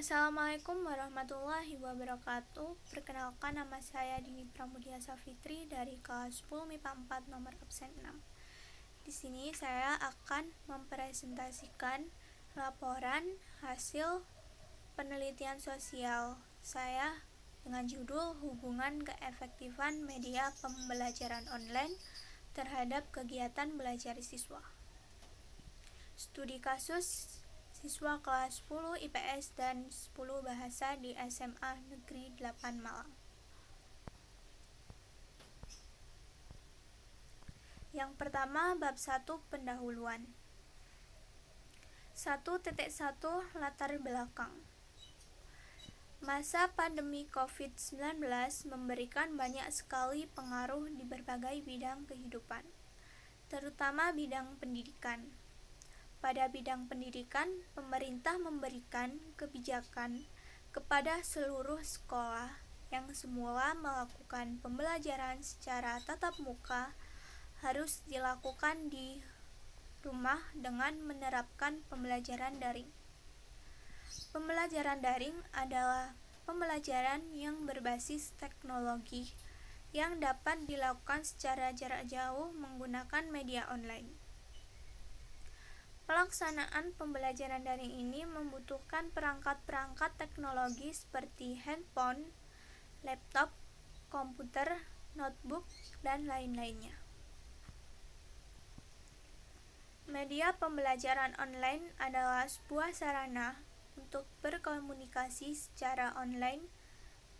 Assalamualaikum warahmatullahi wabarakatuh. Perkenalkan, nama saya Dini Pramudia Safitri dari kelas 10 MIPA 4 nomor absen 6. Di sini saya akan mempresentasikan laporan hasil penelitian sosial saya dengan judul Hubungan Keefektifan Media Pembelajaran Online terhadap Kegiatan Belajar Siswa. Studi kasus siswa kelas 10 IPS dan 10 Bahasa di SMA Negeri 8 Malang. Yang pertama, bab 1 pendahuluan. 1.1 Latar belakang. Masa pandemi COVID-19 memberikan banyak sekali pengaruh di berbagai bidang kehidupan, terutama bidang pendidikan. Pada bidang pendidikan, pemerintah memberikan kebijakan kepada seluruh sekolah yang semula melakukan pembelajaran secara tatap muka harus dilakukan di rumah dengan menerapkan pembelajaran daring. Pembelajaran daring adalah pembelajaran yang berbasis teknologi yang dapat dilakukan secara jarak jauh menggunakan media online. Pelaksanaan pembelajaran daring ini membutuhkan perangkat-perangkat teknologi seperti handphone, laptop, komputer, notebook, dan lain-lainnya. Media pembelajaran online adalah sebuah sarana untuk berkomunikasi secara online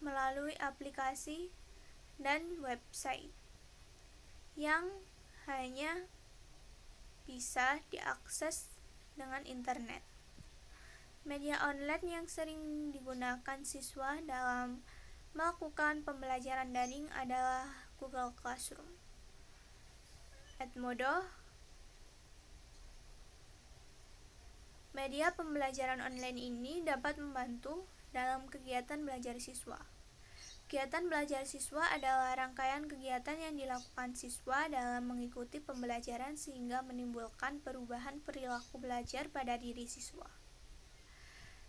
melalui aplikasi dan website yang hanya bisa diakses dengan internet. Media online yang sering digunakan siswa dalam melakukan pembelajaran daring adalah Google Classroom, Edmodo. Media pembelajaran online ini dapat membantu dalam kegiatan belajar siswa. Kegiatan belajar siswa adalah rangkaian kegiatan yang dilakukan siswa dalam mengikuti pembelajaran sehingga menimbulkan perubahan perilaku belajar pada diri siswa.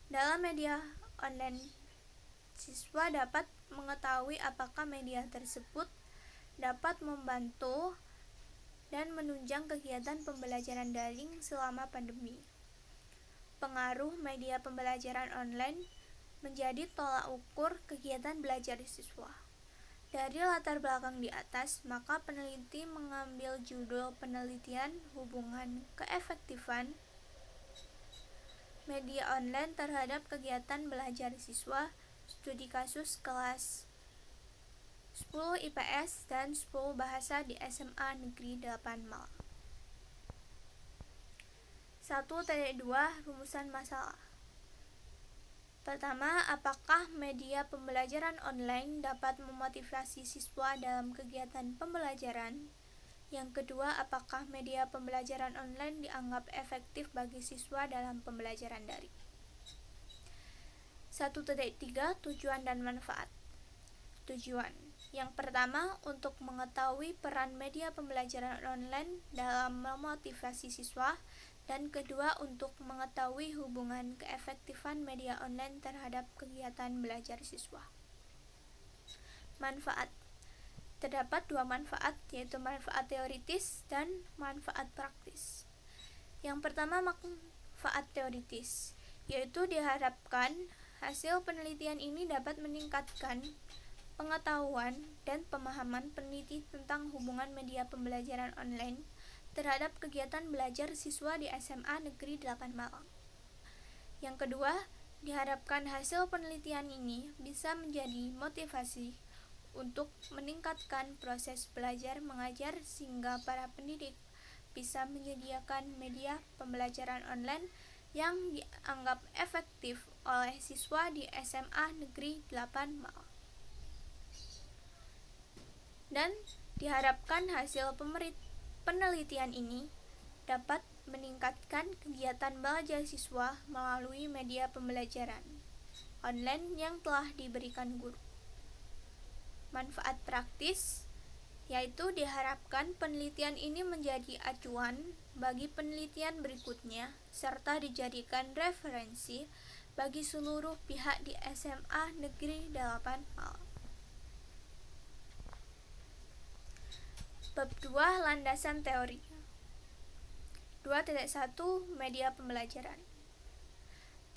Dalam media online, siswa dapat mengetahui apakah media tersebut dapat membantu dan menunjang kegiatan pembelajaran daring selama pandemi. Pengaruh media pembelajaran online menjadi tolak ukur kegiatan belajar siswa. Dari latar belakang di atas, maka peneliti mengambil judul penelitian Hubungan Keefektifan Media Online terhadap Kegiatan Belajar Siswa, studi kasus kelas 10 IPS dan 10 Bahasa di SMA Negeri 8 Malang. 1.2 Rumusan masalah. Pertama, apakah media pembelajaran online dapat memotivasi siswa dalam kegiatan pembelajaran? Yang kedua, apakah media pembelajaran online dianggap efektif bagi siswa dalam pembelajaran daring? 1.3 Tujuan dan manfaat. Tujuan. Yang pertama, untuk mengetahui peran media pembelajaran online dalam memotivasi siswa. Dan kedua, untuk mengetahui hubungan keefektifan media online terhadap kegiatan belajar siswa. Manfaat. Terdapat dua manfaat, yaitu manfaat teoritis dan manfaat praktis. Yang pertama, manfaat teoritis, yaitu diharapkan hasil penelitian ini dapat meningkatkan pengetahuan dan pemahaman peneliti tentang hubungan media pembelajaran online terhadap kegiatan belajar siswa di SMA Negeri 8 Malang. Yang kedua, diharapkan hasil penelitian ini bisa menjadi motivasi untuk meningkatkan proses belajar mengajar sehingga para pendidik bisa menyediakan media pembelajaran online yang dianggap efektif oleh siswa di SMA Negeri 8 Malang. Dan diharapkan hasil penelitian ini dapat meningkatkan kegiatan belajar siswa melalui media pembelajaran online yang telah diberikan guru. Manfaat praktis, yaitu diharapkan penelitian ini menjadi acuan bagi penelitian berikutnya serta dijadikan referensi bagi seluruh pihak di SMA Negeri 8 Malang. Bab 2 Landasan Teori. 2.1 Media Pembelajaran.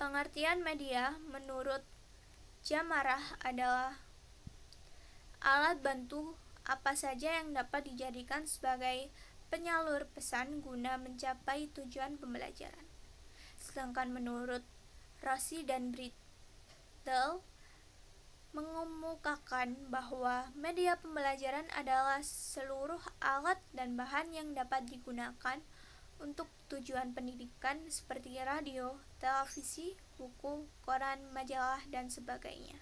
Pengertian media menurut Jamarah adalah alat bantu apa saja yang dapat dijadikan sebagai penyalur pesan guna mencapai tujuan pembelajaran. Sedangkan menurut Rossi dan Brittle mengemukakan bahwa media pembelajaran adalah seluruh alat dan bahan yang dapat digunakan untuk tujuan pendidikan seperti radio, televisi, buku, koran, majalah, dan sebagainya.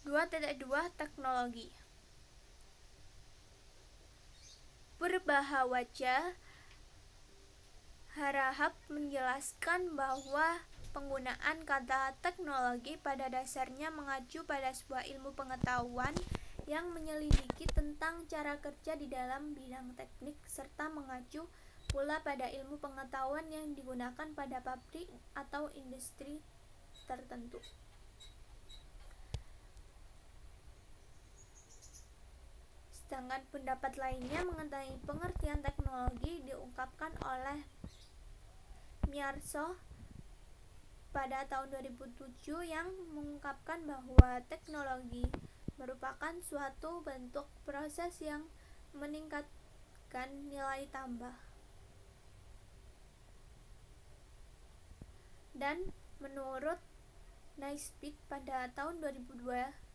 Dua Teknologi. Purbahawajah Harahap menjelaskan bahwa penggunaan kata teknologi pada dasarnya mengacu pada sebuah ilmu pengetahuan yang menyelidiki tentang cara kerja di dalam bidang teknik serta mengacu pula pada ilmu pengetahuan yang digunakan pada pabrik atau industri tertentu. Sedangkan pendapat lainnya mengenai pengertian teknologi diungkapkan oleh Miyarso pada tahun 2007 yang mengungkapkan bahwa teknologi merupakan suatu bentuk proses yang meningkatkan nilai tambah. Dan menurut Naisbitt pada tahun 2002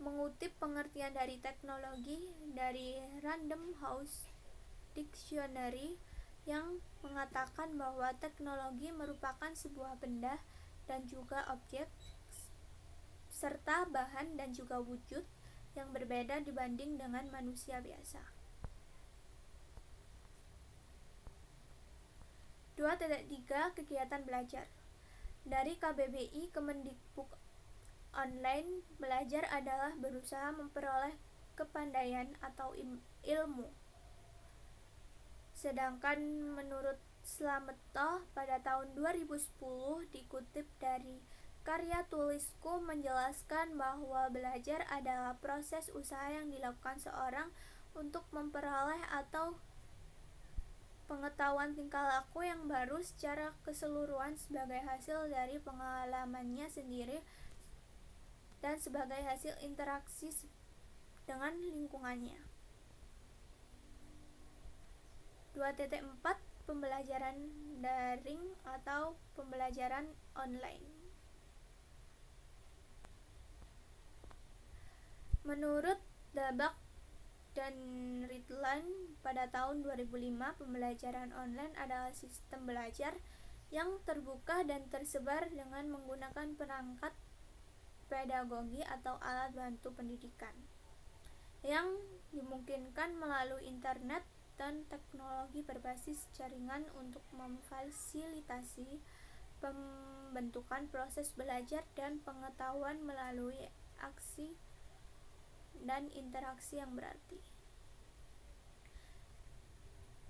mengutip pengertian dari teknologi dari Random House Dictionary yang mengatakan bahwa teknologi merupakan sebuah benda dan juga objek serta bahan dan juga wujud yang berbeda dibanding dengan manusia biasa. 2.3 Kegiatan belajar. Dari KBBI Kemendikbud online, belajar adalah berusaha memperoleh kepandaian atau ilmu. Sedangkan menurut Slameto pada tahun 2010 dikutip dari karya tulisku menjelaskan bahwa belajar adalah proses usaha yang dilakukan seorang untuk memperoleh atau pengetahuan tingkah laku yang baru secara keseluruhan sebagai hasil dari pengalamannya sendiri dan sebagai hasil interaksi dengan lingkungannya. 2.4 Pembelajaran daring atau pembelajaran online. Menurut Dabak dan Ridland pada tahun 2005, pembelajaran online adalah sistem belajar yang terbuka dan tersebar dengan menggunakan perangkat pedagogi atau alat bantu pendidikan yang dimungkinkan melalui internet dan teknologi berbasis jaringan untuk memfasilitasi pembentukan proses belajar dan pengetahuan melalui aksi dan interaksi yang berarti.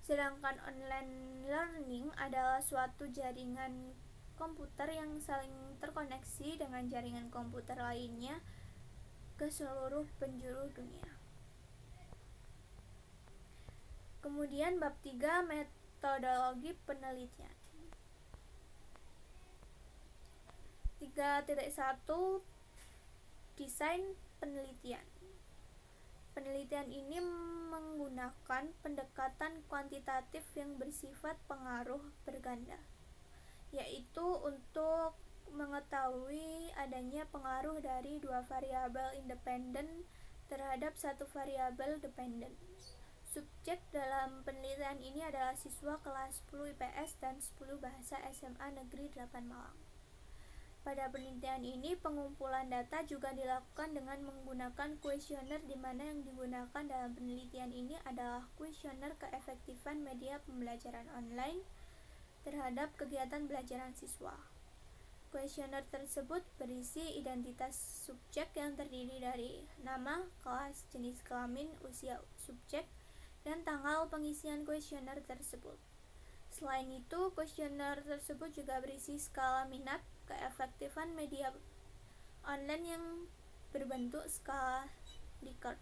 Sedangkan online learning adalah suatu jaringan komputer yang saling terkoneksi dengan jaringan komputer lainnya ke seluruh penjuru dunia. Kemudian bab 3 Metodologi penelitian. 3.1 Desain penelitian. Penelitian ini menggunakan pendekatan kuantitatif yang bersifat pengaruh berganda, yaitu untuk mengetahui adanya pengaruh dari dua variabel independen terhadap satu variabel dependen. Subjek dalam penelitian ini adalah siswa kelas 10 IPS dan 10 Bahasa SMA Negeri 8 Malang. Pada penelitian ini, pengumpulan data juga dilakukan dengan menggunakan kuesioner di mana yang digunakan dalam penelitian ini adalah kuesioner keefektifan media pembelajaran online terhadap kegiatan belajaran siswa. Kuesioner tersebut berisi identitas subjek yang terdiri dari nama, kelas, jenis kelamin, usia subjek, dan tanggal pengisian kuesioner tersebut. Selain itu, kuesioner tersebut juga berisi skala minat, keefektifan media online yang berbentuk skala Likert.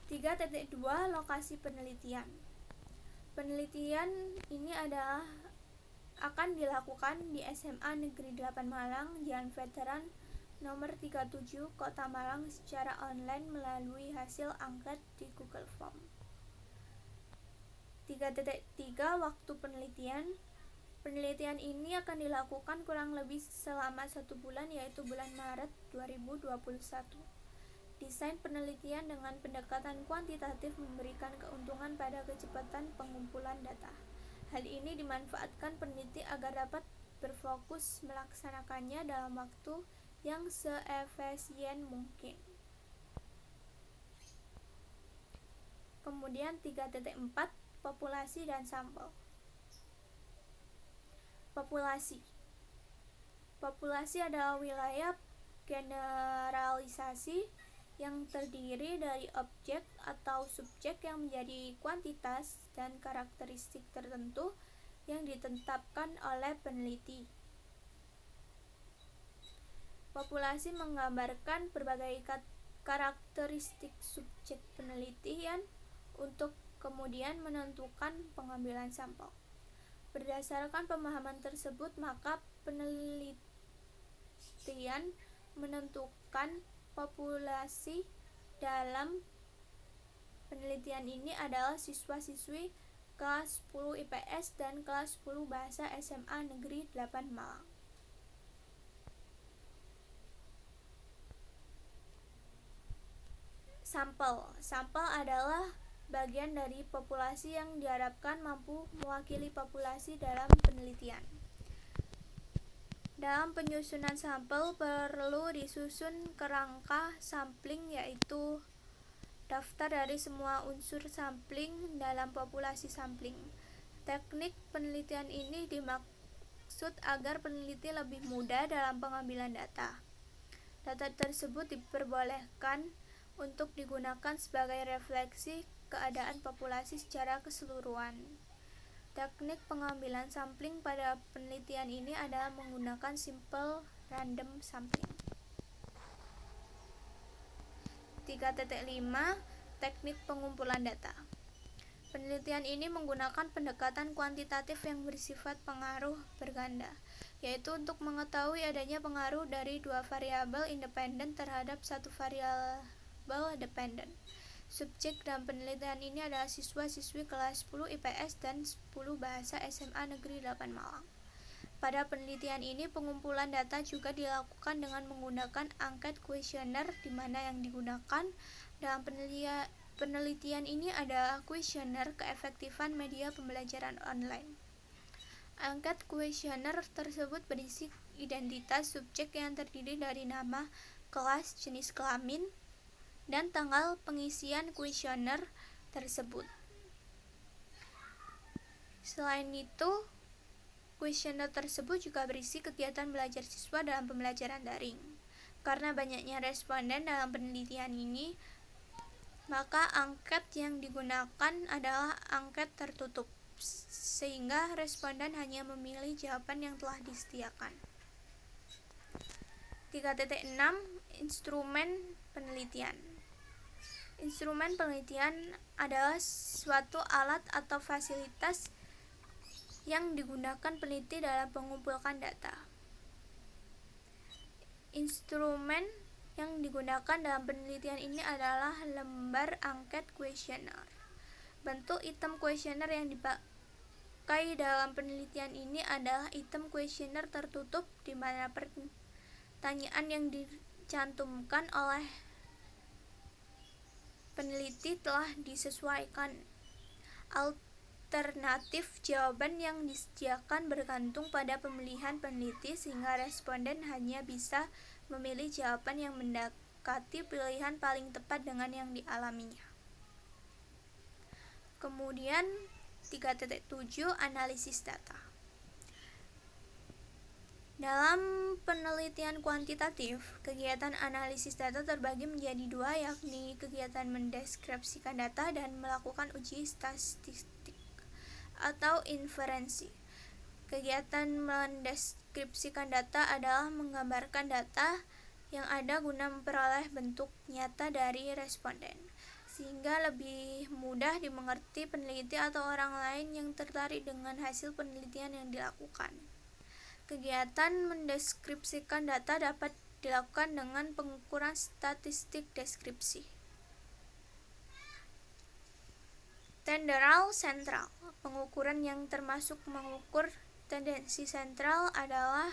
3.2 Lokasi penelitian. Penelitian ini akan dilakukan di SMA Negeri 8 Malang, Jalan Veteran nomor 37, Kota Malang secara online melalui hasil angket di Google Form. 3.3 Waktu penelitian. Penelitian ini akan dilakukan kurang lebih selama 1 bulan, yaitu bulan Maret 2021. Desain penelitian dengan pendekatan kuantitatif memberikan keuntungan pada kecepatan pengumpulan data. Hal ini dimanfaatkan peneliti agar dapat berfokus melaksanakannya dalam waktu yang seefisien mungkin. Kemudian 3.4 Populasi dan sampel. Populasi adalah wilayah generalisasi yang terdiri dari objek atau subjek yang menjadi kuantitas dan karakteristik tertentu yang ditetapkan oleh peneliti. Populasi menggambarkan berbagai karakteristik subjek penelitian untuk kemudian menentukan pengambilan sampel. Berdasarkan pemahaman tersebut, maka penelitian menentukan populasi dalam penelitian ini adalah siswa-siswi kelas 10 IPS dan kelas 10 Bahasa SMA Negeri 8 Malang. Sampel adalah bagian dari populasi yang diharapkan mampu mewakili populasi dalam penelitian. Dalam penyusunan sampel perlu disusun kerangka sampling, yaitu daftar dari semua unsur sampling dalam populasi sampling. Teknik penelitian ini dimaksud agar peneliti lebih mudah dalam pengambilan data. Data tersebut diperbolehkan untuk digunakan sebagai refleksi keadaan populasi secara keseluruhan. Teknik pengambilan sampling pada penelitian ini adalah menggunakan simple random sampling. 3.5 Teknik pengumpulan data. Penelitian ini menggunakan pendekatan kuantitatif yang bersifat pengaruh berganda, yaitu untuk mengetahui adanya pengaruh dari dua variabel independen terhadap satu variabel dependen. Subjek dalam penelitian ini adalah siswa-siswi kelas 10 IPS dan 10 Bahasa SMA Negeri 8 Malang. Pada penelitian ini, pengumpulan data juga dilakukan dengan menggunakan angket kuesioner, di mana yang digunakan dalam penelitian ini adalah kuesioner keefektifan media pembelajaran online. Angket kuesioner tersebut berisi identitas subjek yang terdiri dari nama, kelas, jenis kelamin, dan tanggal pengisian kuesioner tersebut. Selain itu, kuesioner tersebut juga berisi kegiatan belajar siswa dalam pembelajaran daring. Karena banyaknya responden dalam penelitian ini, maka angket yang digunakan adalah angket tertutup, sehingga responden hanya memilih jawaban yang telah disediakan. 3.6 Instrumen penelitian. Instrumen penelitian adalah suatu alat atau fasilitas yang digunakan peneliti dalam mengumpulkan data. Instrumen yang digunakan dalam penelitian ini adalah lembar angket kuesioner. Bentuk item kuesioner yang dipakai dalam penelitian ini adalah item kuesioner tertutup, di mana pertanyaan yang dicantumkan oleh peneliti telah disesuaikan. Alternatif jawaban yang disediakan bergantung pada pemilihan peneliti, sehingga responden hanya bisa memilih jawaban yang mendekati pilihan paling tepat dengan yang dialaminya. Kemudian 3.7 Analisis data. Dalam penelitian kuantitatif, kegiatan analisis data terbagi menjadi dua, yakni kegiatan mendeskripsikan data dan melakukan uji statistik atau inferensi. Kegiatan mendeskripsikan data adalah menggambarkan data yang ada guna memperoleh bentuk nyata dari responden, sehingga lebih mudah dimengerti peneliti atau orang lain yang tertarik dengan hasil penelitian yang dilakukan. Kegiatan mendeskripsikan data dapat dilakukan dengan pengukuran statistik deskripsi. Tenderal sentral. Pengukuran yang termasuk mengukur tendensi sentral adalah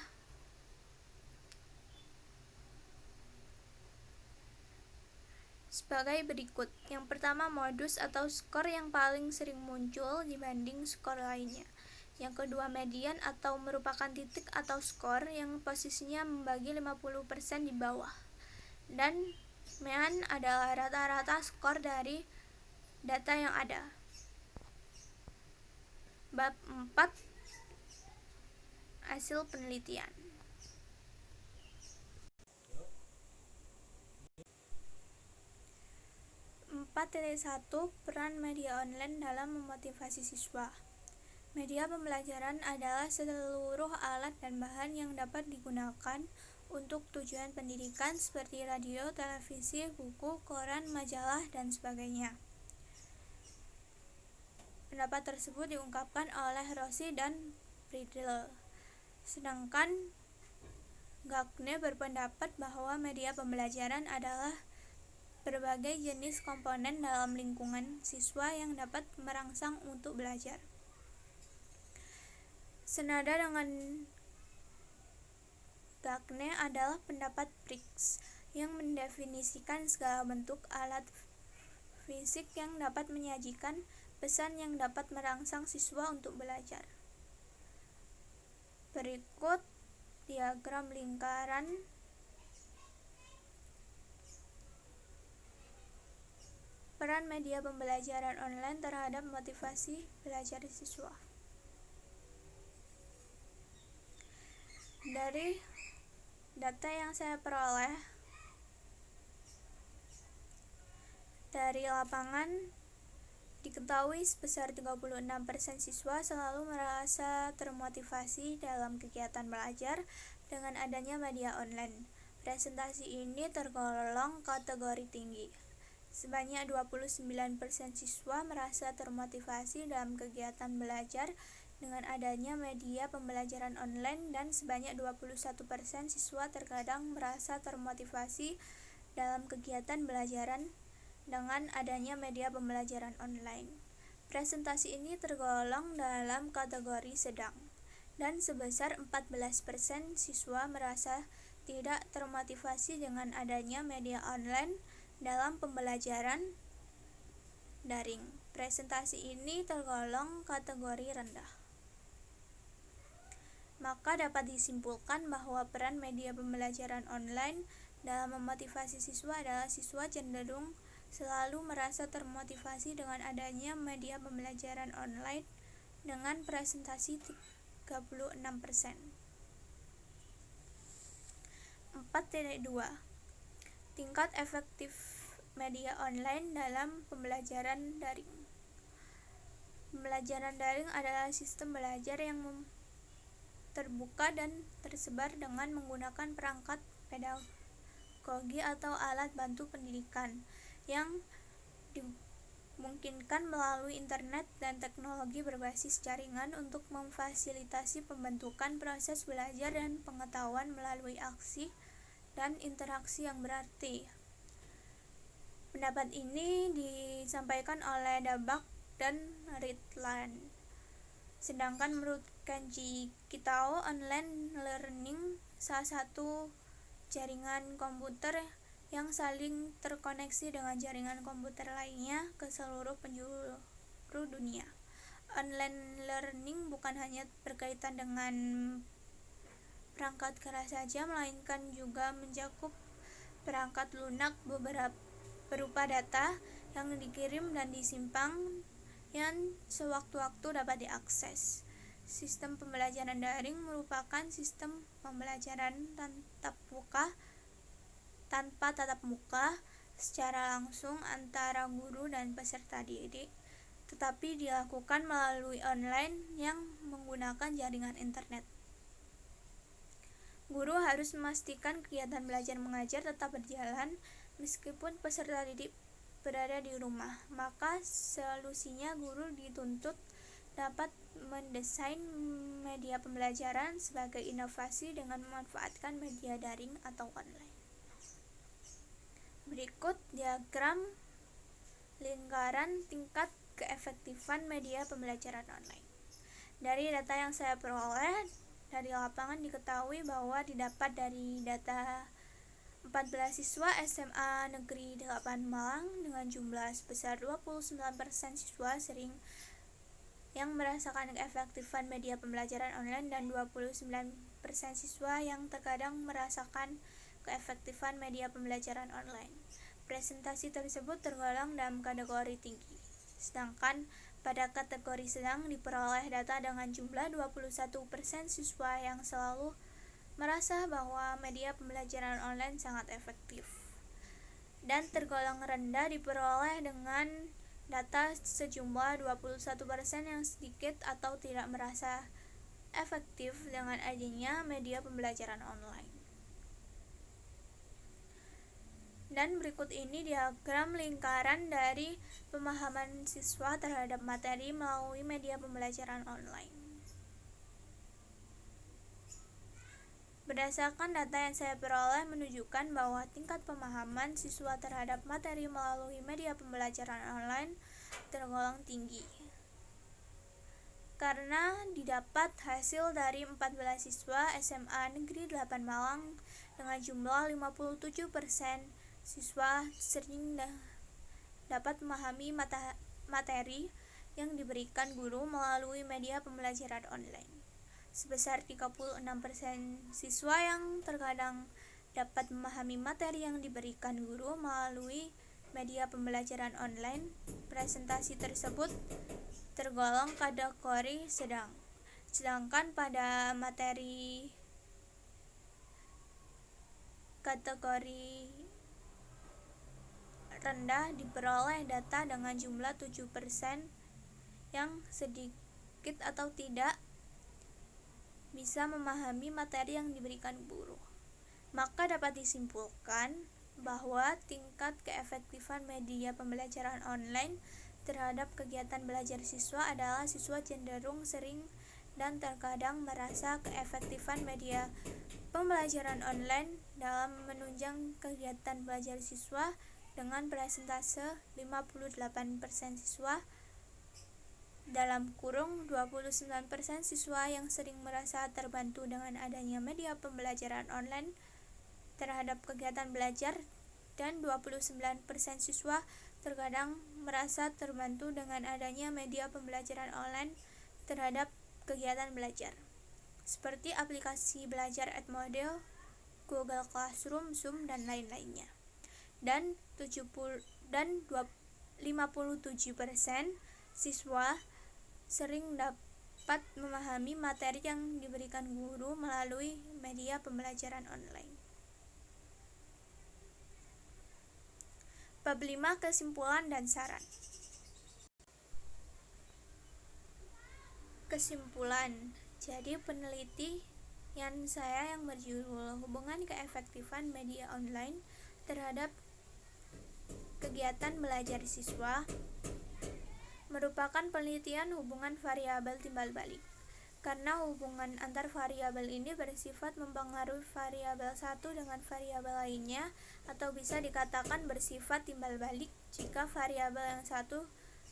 sebagai berikut. Yang pertama, modus atau skor yang paling sering muncul dibanding skor lainnya. Yang kedua, median atau merupakan titik atau skor yang posisinya membagi 50% di bawah. Dan mean adalah rata-rata skor dari data yang ada. Bab 4, hasil penelitian. Peran media online dalam memotivasi siswa. Media pembelajaran adalah seluruh alat dan bahan yang dapat digunakan untuk tujuan pendidikan seperti radio, televisi, buku, koran, majalah, dan sebagainya. Pendapat tersebut diungkapkan oleh Rossi dan Friedel. Sedangkan Gagne berpendapat bahwa media pembelajaran adalah berbagai jenis komponen dalam lingkungan siswa yang dapat merangsang untuk belajar. Senada dengan Gagne adalah pendapat Briggs yang mendefinisikan segala bentuk alat fisik yang dapat menyajikan pesan yang dapat merangsang siswa untuk belajar. Berikut diagram lingkaran peran media pembelajaran online terhadap motivasi belajar siswa. Dari data yang saya peroleh dari lapangan, diketahui sebesar 36% siswa selalu merasa termotivasi dalam kegiatan belajar dengan adanya media online. Presentasi ini tergolong kategori tinggi. Sebanyak 29% siswa merasa termotivasi dalam kegiatan belajar dengan adanya media pembelajaran online, dan sebanyak 21% siswa terkadang merasa termotivasi dalam kegiatan belajaran dengan adanya media pembelajaran online. Presentasi ini tergolong dalam kategori sedang, dan sebesar 14% siswa merasa tidak termotivasi dengan adanya media online dalam pembelajaran daring. Presentasi ini tergolong kategori rendah. Maka dapat disimpulkan bahwa peran media pembelajaran online dalam memotivasi siswa adalah siswa cenderung selalu merasa termotivasi dengan adanya media pembelajaran online dengan presentasi 36%. 4.2 Tingkat efektif media online dalam pembelajaran daring. Pembelajaran daring adalah sistem belajar yang terbuka dan tersebar dengan menggunakan perangkat pedagogi atau alat bantu pendidikan yang dimungkinkan melalui internet dan teknologi berbasis jaringan untuk memfasilitasi pembentukan proses belajar dan pengetahuan melalui aksi dan interaksi yang berarti. Pendapat ini disampaikan oleh Dabak dan Ritland. Sedangkan menurut Kenji Kitao, online learning salah satu jaringan komputer yang saling terkoneksi dengan jaringan komputer lainnya ke seluruh penjuru dunia. Online learning bukan hanya berkaitan dengan perangkat keras saja, melainkan juga mencakup perangkat lunak berupa data yang dikirim dan disimpan yang sewaktu-waktu dapat diakses. Sistem pembelajaran daring merupakan sistem pembelajaran tanpa tatap muka secara langsung antara guru dan peserta didik, tetapi dilakukan melalui online yang menggunakan jaringan internet. Guru harus memastikan kegiatan belajar mengajar tetap berjalan meskipun peserta didik berada di rumah. Maka solusinya guru dituntut dapat mendesain media pembelajaran sebagai inovasi dengan memanfaatkan media daring atau online. Berikut diagram lingkaran tingkat keefektifan media pembelajaran online. Dari data yang saya peroleh dari lapangan diketahui bahwa didapat dari data 14 siswa SMA Negeri 8 Malang dengan jumlah sebesar 29% siswa sering yang merasakan keefektifan media pembelajaran online dan 29% siswa yang terkadang merasakan keefektifan media pembelajaran online. Presentasi tersebut tergolong dalam kategori tinggi. Sedangkan pada kategori sedang diperoleh data dengan jumlah 21% siswa yang selalu merasa bahwa media pembelajaran online sangat efektif. Dan tergolong rendah diperoleh dengan data sejumlah 21% yang sedikit atau tidak merasa efektif dengan adanya media pembelajaran online. Dan berikut ini diagram lingkaran dari pemahaman siswa terhadap materi melalui media pembelajaran online. Berdasarkan data yang saya peroleh menunjukkan bahwa tingkat pemahaman siswa terhadap materi melalui media pembelajaran online tergolong tinggi. Karena didapat hasil dari 14 siswa SMA Negeri 8 Malang dengan jumlah 57% siswa sering dapat memahami materi yang diberikan guru melalui media pembelajaran online. Sebesar 36% siswa yang terkadang dapat memahami materi yang diberikan guru melalui media pembelajaran online. Presentasi tersebut tergolong kategori sedang. Sedangkan pada materi kategori rendah diperoleh data dengan jumlah 7% yang sedikit atau tidak bisa memahami materi yang diberikan guru. Maka dapat disimpulkan bahwa tingkat keefektifan media pembelajaran online terhadap kegiatan belajar siswa adalah siswa cenderung sering dan terkadang merasa keefektifan media pembelajaran online dalam menunjang kegiatan belajar siswa dengan persentase 58% siswa dalam kurung 29% siswa yang sering merasa terbantu dengan adanya media pembelajaran online terhadap kegiatan belajar dan 29% siswa terkadang merasa terbantu dengan adanya media pembelajaran online terhadap kegiatan belajar seperti aplikasi belajar Edmodo, Google Classroom, Zoom, dan lain-lainnya. Dan 57% siswa sering dapat memahami materi yang diberikan guru melalui media pembelajaran online. Bab 5 kesimpulan dan saran. Kesimpulan. Jadi penelitian saya yang berjudul Hubungan Keefektifan Media Online terhadap Kegiatan Belajar Siswa merupakan penelitian hubungan variabel timbal balik. Karena hubungan antar variabel ini bersifat mempengaruhi variabel satu dengan variabel lainnya, atau bisa dikatakan bersifat timbal balik jika variabel yang satu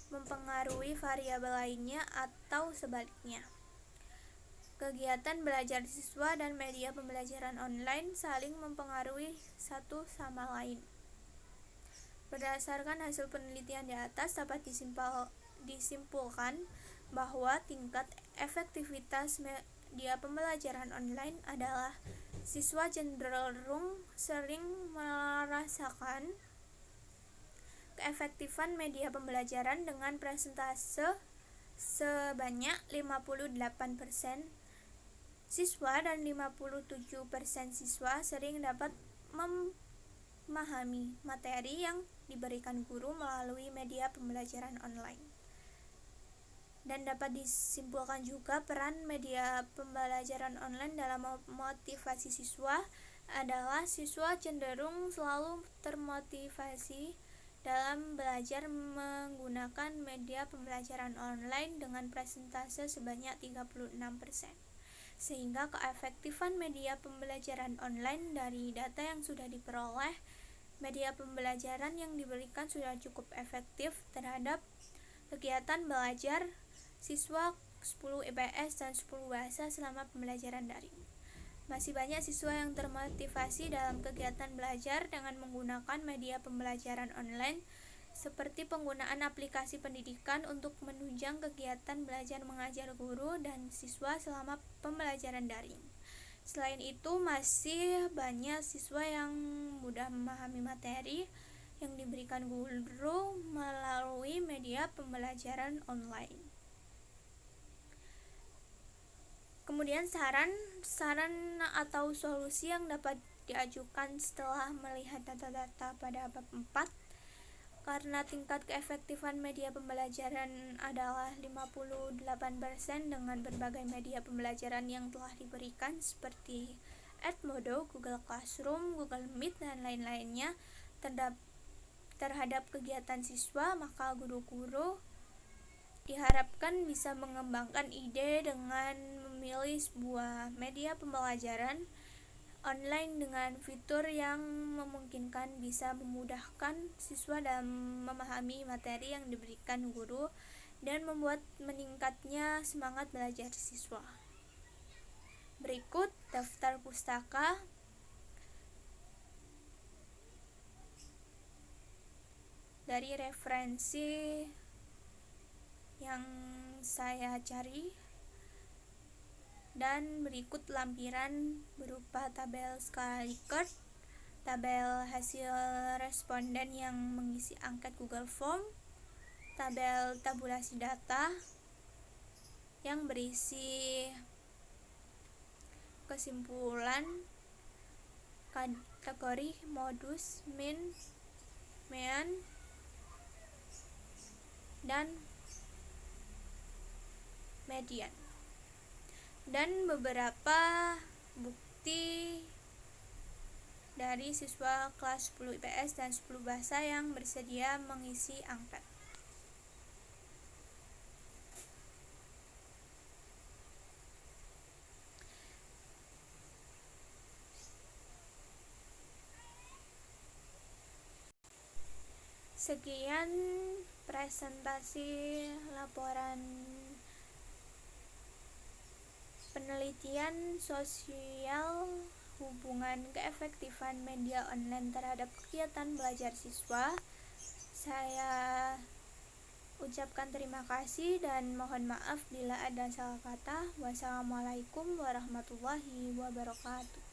mempengaruhi variabel lainnya atau sebaliknya. Kegiatan belajar siswa dan media pembelajaran online saling mempengaruhi satu sama lain. Berdasarkan hasil penelitian di atas dapat disimpulkan bahwa tingkat efektivitas media pembelajaran online adalah siswa cenderung sering merasakan keefektifan media pembelajaran dengan persentase sebanyak 58%. Siswa dan 57% siswa sering dapat memahami materi yang diberikan guru melalui media pembelajaran online. Dan dapat disimpulkan juga peran media pembelajaran online dalam memotivasi siswa adalah siswa cenderung selalu termotivasi dalam belajar menggunakan media pembelajaran online dengan persentase sebanyak 36%. Sehingga keefektifan media pembelajaran online dari data yang sudah diperoleh, media pembelajaran yang diberikan sudah cukup efektif terhadap kegiatan belajar siswa 10 IPS dan 10 bahasa selama pembelajaran daring. Masih banyak siswa yang termotivasi dalam kegiatan belajar dengan menggunakan media pembelajaran online, seperti penggunaan aplikasi pendidikan untuk menunjang kegiatan belajar mengajar guru dan siswa selama pembelajaran daring. Selain itu, masih banyak siswa yang mudah memahami materi yang diberikan guru melalui media pembelajaran online. Kemudian saran atau solusi yang dapat diajukan setelah melihat data-data pada bab 4. Karena tingkat keefektifan media pembelajaran adalah 58% dengan berbagai media pembelajaran yang telah diberikan seperti Edmodo, Google Classroom, Google Meet, dan lain-lainnya terhadap kegiatan siswa, maka guru-guru diharapkan bisa mengembangkan ide dengan memilih sebuah media pembelajaran online dengan fitur yang memungkinkan bisa memudahkan siswa dalam memahami materi yang diberikan guru dan membuat meningkatnya semangat belajar siswa. Berikut daftar pustaka dari referensi yang saya cari, dan berikut lampiran berupa tabel skala Likert, tabel hasil responden yang mengisi angket Google Form, tabel tabulasi data yang berisi kesimpulan, kategori, modus, min, mean, dan median, dan beberapa bukti dari siswa kelas 10 IPS dan 10 bahasa yang bersedia mengisi angket. Sekian presentasi laporan penelitian sosial hubungan keefektifan media online terhadap kegiatan belajar siswa. Saya ucapkan terima kasih dan mohon maaf bila ada salah kata. Wassalamualaikum warahmatullahi wabarakatuh.